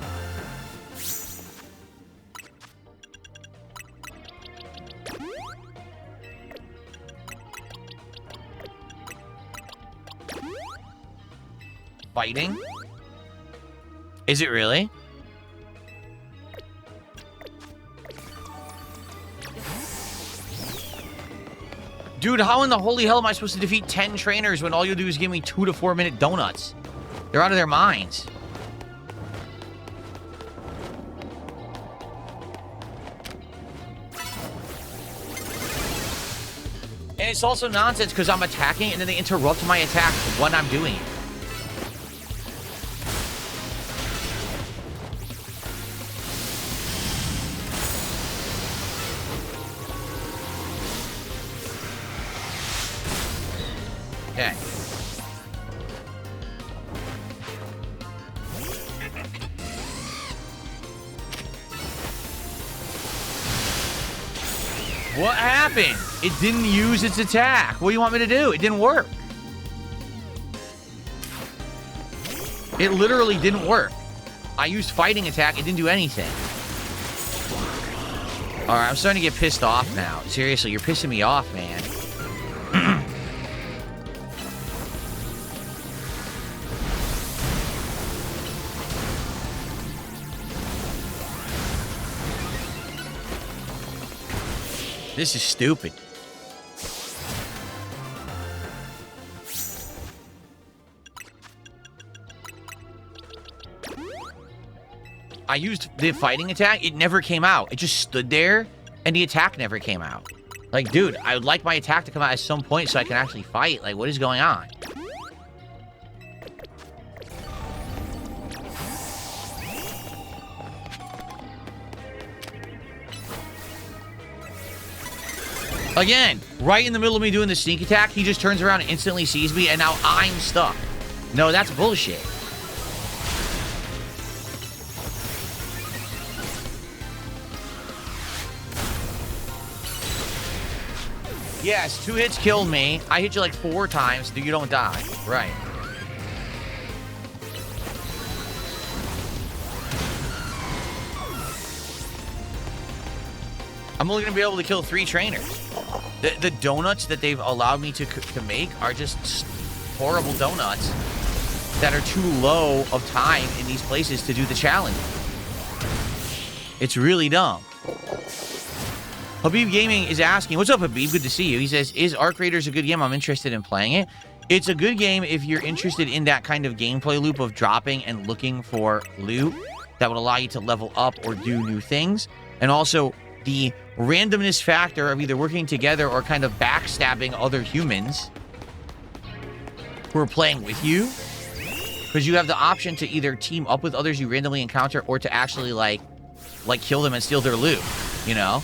Fighting? Is it really? Dude, how in the holy hell am I supposed to defeat 10 trainers when all you do is give me 2 to 4 minute donuts? They're out of their minds. And it's also nonsense because I'm attacking and then they interrupt my attack when I'm doing it. Okay. What happened? It didn't use its attack. What do you want me to do? It didn't work. It literally didn't work. I used fighting attack. It didn't do anything. All right, I'm starting to get pissed off now. Seriously, you're pissing me off, man. This is stupid. I used the fighting attack. It never came out. It just stood there, and the attack never came out. Like, dude, I would like my attack to come out at some point so I can actually fight. Like, what is going on? Again, right in the middle of me doing the sneak attack, he just turns around and instantly sees me, and now I'm stuck. No, that's bullshit. Yes, 2 hits killed me. I hit you like 4 times, so you don't die. Right. I'm only going to be able to kill 3 trainers. The donuts that they've allowed me to make are just horrible donuts that are too low of time in these places to do the challenge. It's really dumb. Habib Gaming is asking, what's up, Habib? Good to see you. He says, is Arc Raiders a good game? I'm interested in playing it. It's a good game if you're interested in that kind of gameplay loop of dropping and looking for loot that would allow you to level up or do new things. And also the randomness factor of either working together or kind of backstabbing other humans who are playing with you. Because you have the option to either team up with others you randomly encounter or to actually, like kill them and steal their loot, you know?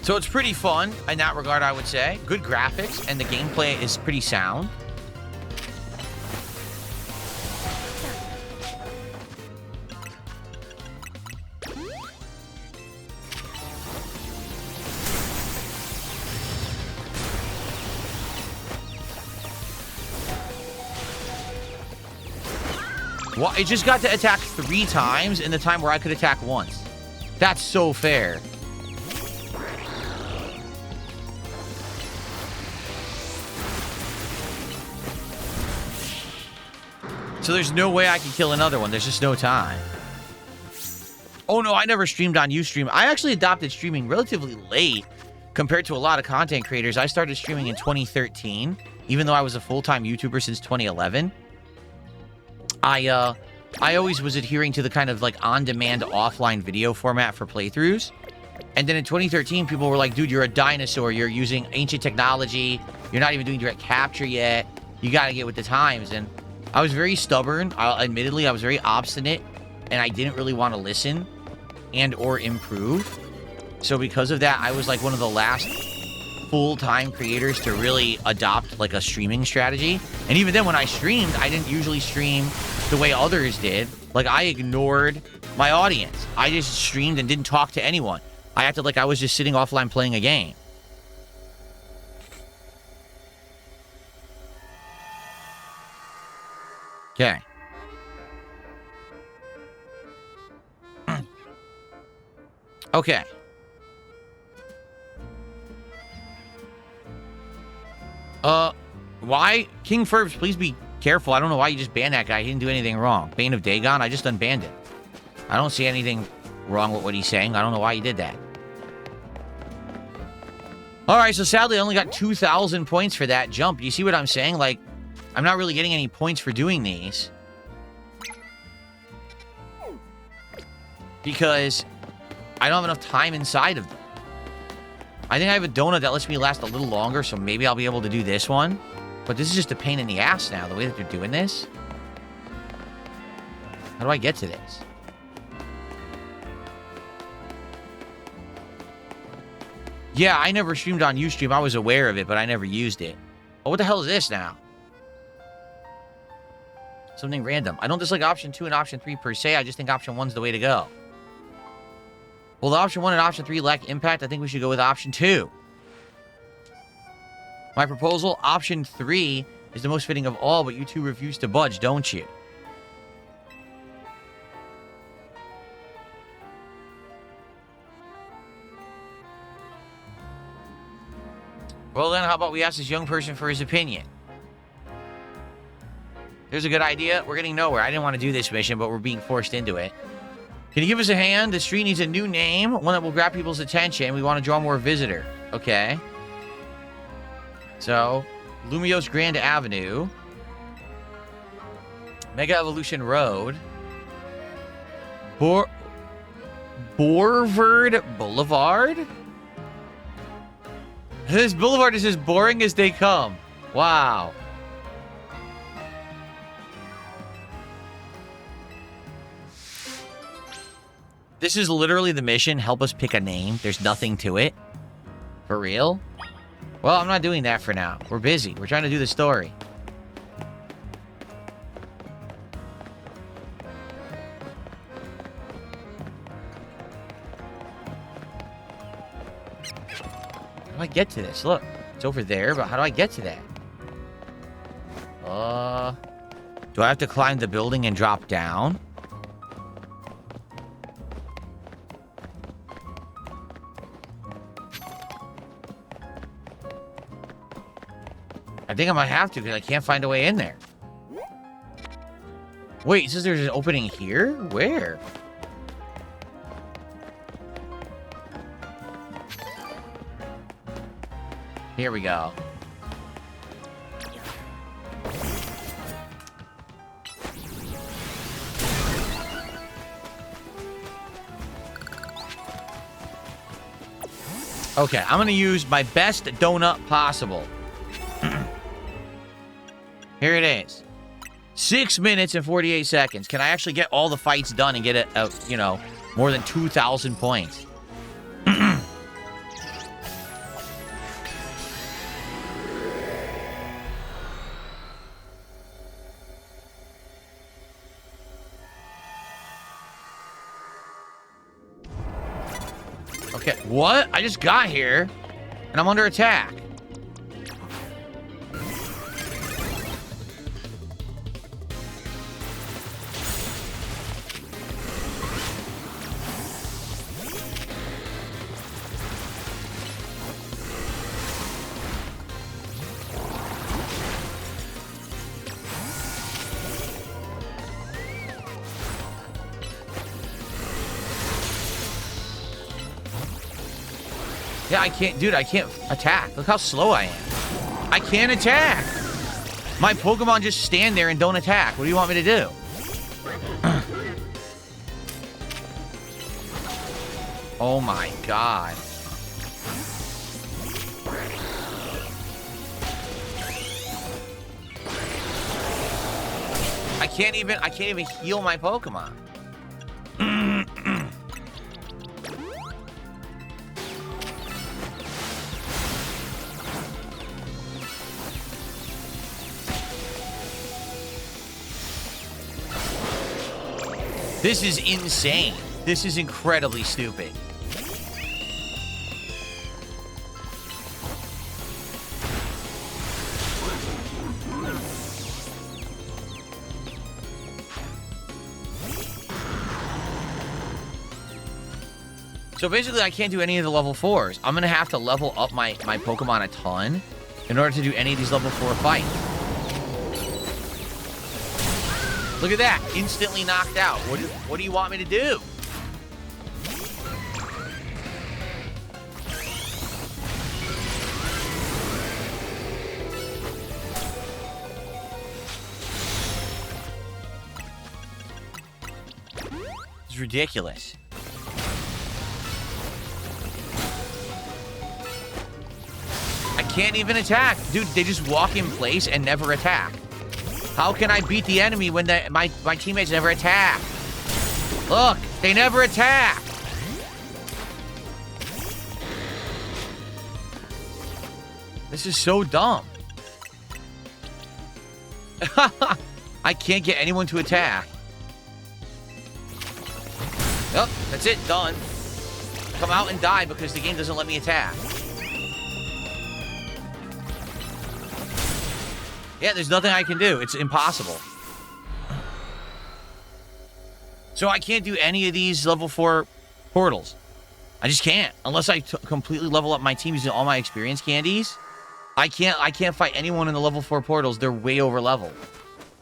So it's pretty fun in that regard, I would say. Good graphics, and the gameplay is pretty sound. Well, it just got to attack 3 times in the time where I could attack once. That's so fair. So there's no way I can kill another one. There's just no time. Oh, no, I never streamed on Ustream. I actually adopted streaming relatively late compared to a lot of content creators. I started streaming in 2013, even though I was a full-time YouTuber since 2011. I always was adhering to the kind of like on-demand offline video format for playthroughs. And then in 2013, people were like, dude, you're a dinosaur. You're using ancient technology. You're not even doing direct capture yet. You got to get with the times. And I was very stubborn. Admittedly, I was very obstinate, and I didn't really want to listen and or improve. So because of that, I was like one of the last full-time creators to really adopt like a streaming strategy. And even then, when I streamed, I didn't usually stream the way others did. Like, I ignored my audience. I just streamed and didn't talk to anyone. I acted like I was just sitting offline playing a game. Okay. Okay. Why? King Furbs, please be careful. I don't know why you just banned that guy. He didn't do anything wrong. Bane of Dagon, I just unbanned him. I don't see anything wrong with what he's saying. I don't know why he did that. Alright, so sadly I only got 2,000 points for that jump. You see what I'm saying? Like, I'm not really getting any points for doing these. Because I don't have enough time inside of them. I think I have a donut that lets me last a little longer, so maybe I'll be able to do this one. But this is just a pain in the ass now, the way that they're doing this. How do I get to this? Yeah, I never streamed on Ustream. I was aware of it, but I never used it. Oh, what the hell is this now? Something random. I don't dislike option 2 and option 3 per se. I just think option 1's the way to go. Well, the option 1 and option 3 lack impact. I think we should go with option 2. My proposal, option 3 is the most fitting of all, but you two refuse to budge, don't you? Well, then, how about we ask this young person for his opinion? There's a good idea. We're getting nowhere. I didn't want to do this mission, but we're being forced into it. Can you give us a hand? The street needs a new name, one that will grab people's attention. We want to draw more visitor. Okay. So, Lumios Grand Avenue. Mega Evolution Road. Borvard Boulevard? This boulevard is as boring as they come. Wow. This is literally the mission. Help us pick a name. There's nothing to it. For real? Well, I'm not doing that for now. We're busy. We're trying to do the story. How do I get to this? Look, it's over there, but how do I get to that? Do I have to climb the building and drop down? I think I might have to because I can't find a way in there. Wait, it says there's an opening here? Where? Here we go. Okay, I'm going to use my best donut possible. Here it is. 6 minutes and 48 seconds. Can I actually get all the fights done and get you know, more than 2,000 points? Okay, what? I just got here, and I'm under attack. Yeah, I can't, dude, I can't attack. Look how slow I am. I can't attack. My Pokemon just stand there and don't attack. What do you want me to do? Oh my god. I can't even heal my Pokemon. This is insane. This is incredibly stupid. So basically, I can't do any of the level 4s. I'm going to have to level up my Pokemon a ton in order to do any of these level 4 fights. Look at that. Instantly knocked out. What do you want me to do? ridiculous. I can't even attack. Dude, they just walk in place and never attack. How can I beat the enemy when my teammates never attack? Look, they never attack. This is so dumb. I can't get anyone to attack. Oh, that's it. Done. Come out and die because the game doesn't let me attack. Yeah, there's nothing I can do. It's impossible. So I can't do any of these level 4 portals. I just can't. Unless I completely level up my team using all my experience candies. I can't fight anyone in the level 4 portals. They're way over level.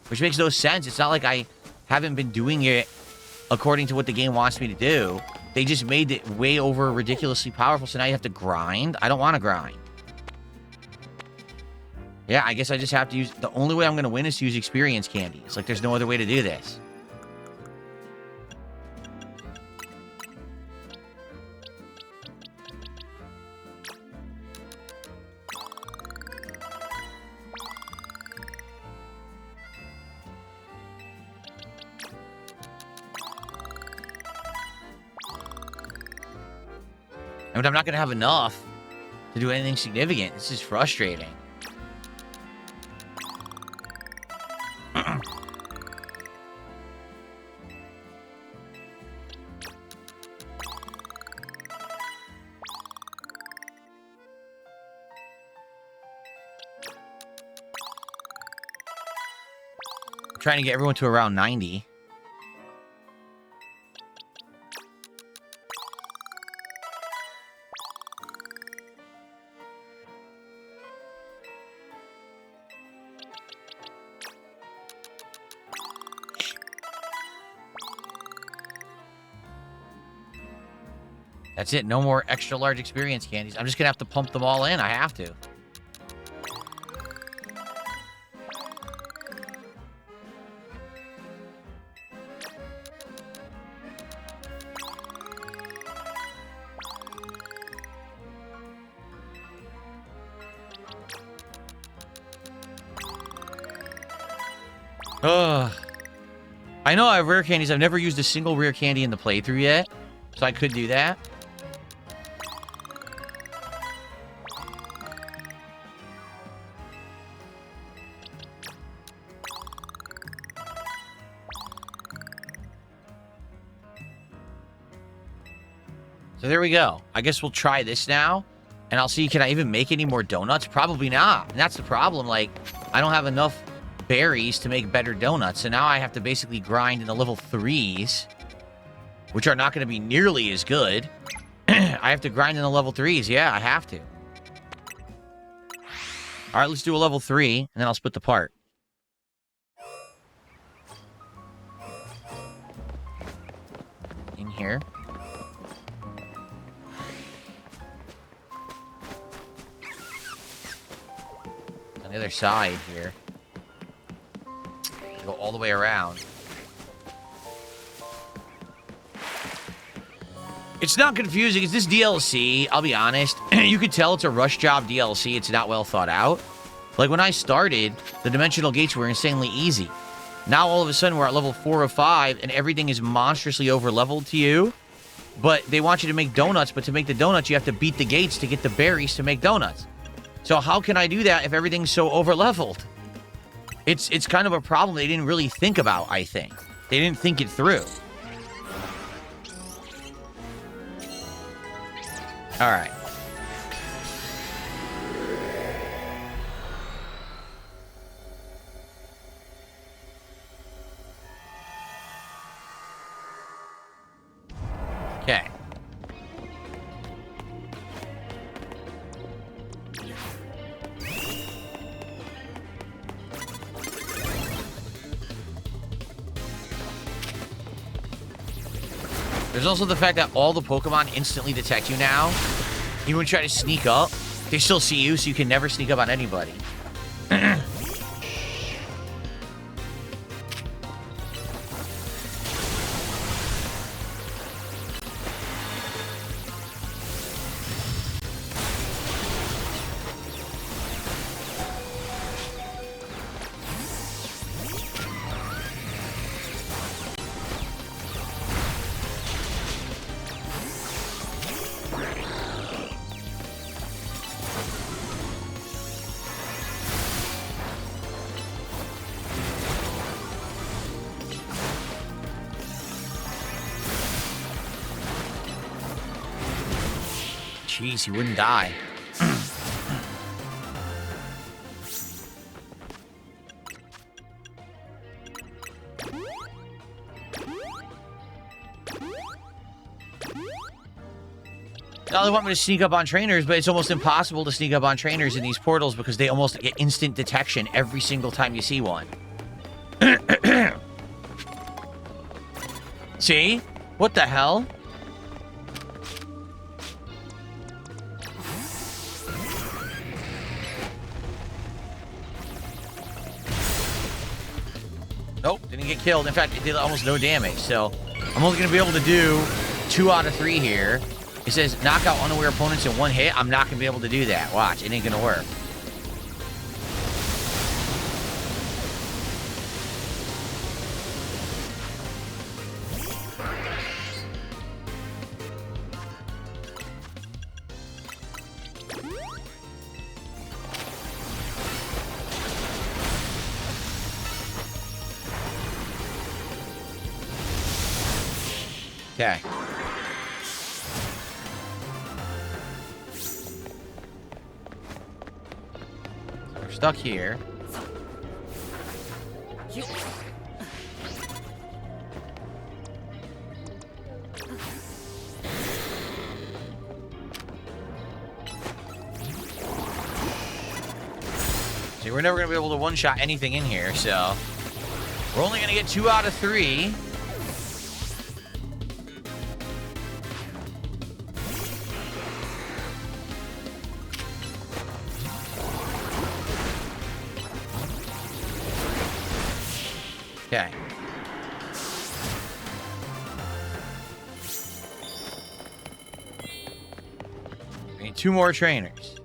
Which makes no sense. It's not like I haven't been doing it according to what the game wants me to do. They just made it way over ridiculously powerful, so now you have to grind. I don't want to grind. Yeah, I guess I just have to use... The only way I'm going to win is to use experience candies. Like, there's no other way to do this. I mean, I'm not going to have enough to do anything significant. This is frustrating. Trying to get everyone to around 90. That's it. No more extra large experience candies. I'm just going to have to pump them all in. I have to. Ugh. I know I have rare candies. I've never used a single rare candy in the playthrough yet, so I could do that. So there we go. I guess we'll try this now, and I'll see, can I even make any more donuts? Probably not. And that's the problem. Like, I don't have enough berries to make better donuts, so now I have to basically grind in the level 3s, which are not going to be nearly as good. I have to grind in the level 3s. Yeah, I have to. All right, let's do a level 3, and then I'll split the part. In here. On the other side here. Go all the way around. It's not confusing. It's this DLC, I'll be honest. You could tell it's a rush job DLC. It's not well thought out. Like, when I started, the dimensional gates were insanely easy. Now, all of a sudden, we're at level 4 or 5, and everything is monstrously over-leveled to you. But they want you to make donuts, but to make the donuts, you have to beat the gates to get the berries to make donuts. So how can I do that if everything's so over-leveled? It's kind of a problem they didn't really think about, I think. They didn't think it through. All right. Okay. There's also the fact that all the Pokemon instantly detect you now. Even when you try to sneak up, they still see you, so you can never sneak up on anybody. Jeez, he wouldn't die. Now they want me to sneak up on trainers, but it's almost impossible to sneak up on trainers in these portals because they almost get instant detection every single time you see one. See? What the hell? Nope, didn't get killed. In fact, it did almost no damage, so I'm only going to be able to do 2 out of 3 here. It says knock out unaware opponents in 1 hit. I'm not going to be able to do that. Watch, it ain't going to work. Okay. We're stuck here. See, we're never going to be able to one-shot anything in here, so we're only going to get 2 out of 3. Okay. We need 2 more trainers.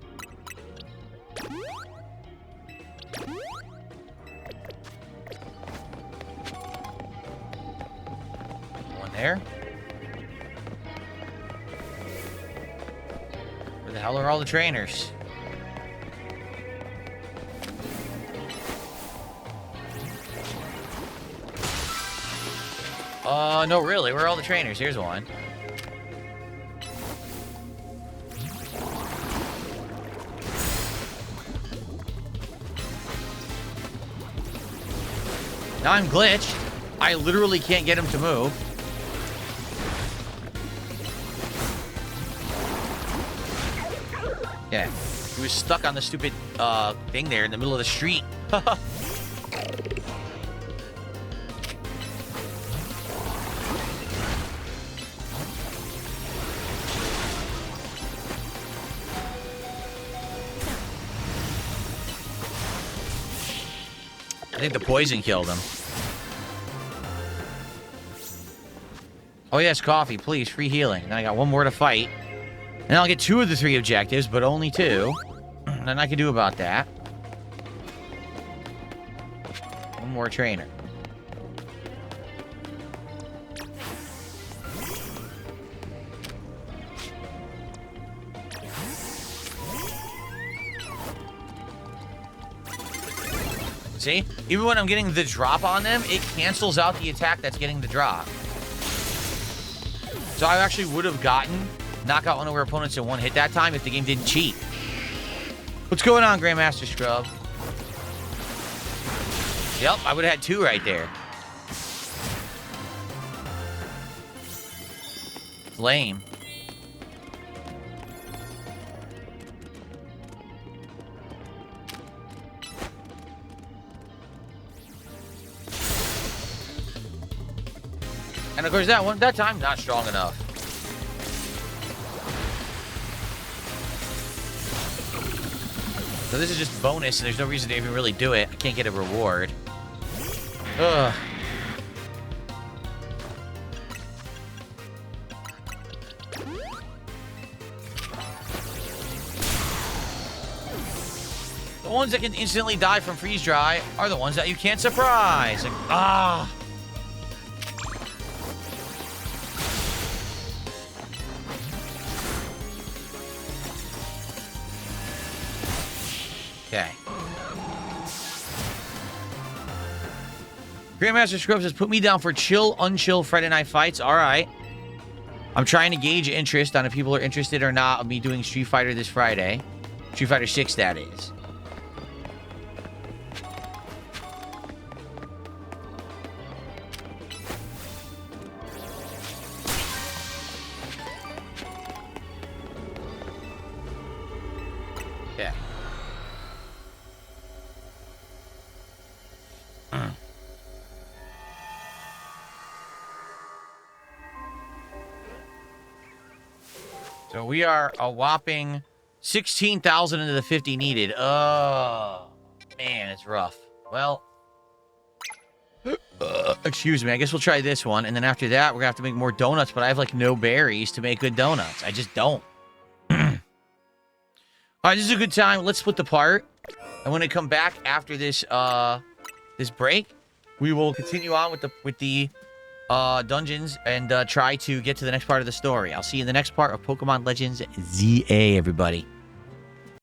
One there. Where the hell are all the trainers? No, really. Where are all the trainers? Here's one. Now I'm glitched. I literally can't get him to move. Yeah. He was stuck on the stupid thing there in the middle of the street. I think the poison killed him. Oh, yes, coffee, please. Free healing. Then I got 1 more to fight. And I'll get 2 of the 3 objectives, but only 2. Nothing I can do about that. 1 more trainer. See? Even when I'm getting the drop on them, it cancels out the attack that's getting the drop. So I actually would have gotten knockout unaware opponents in 1 hit that time if the game didn't cheat. What's going on, Grandmaster Scrub? Yep, I would have had 2 right there. Lame. And of course, that time, not strong enough. So this is just bonus, and there's no reason to even really do it. I can't get a reward. Ugh. The ones that can instantly die from freeze dry are the ones that you can't surprise. Like, ah. Okay. Grandmaster Scrub says, put me down for chill, unchill Friday night fights. All right. I'm trying to gauge interest on if people are interested or not of me doing Street Fighter this Friday. Street Fighter 6, that is. Yeah. So we are a whopping 16,000 into the 50 needed. Oh, man, it's rough. Well, excuse me. I guess we'll try this one. And then after that, we're going to have to make more donuts. But I have, like, no berries to make good donuts. I just don't. All right, this is a good time. Let's split the part. And when I come back after this this break, we will continue on with the dungeons and try to get to the next part of the story. I'll see you in the next part of Pokemon Legends ZA, everybody.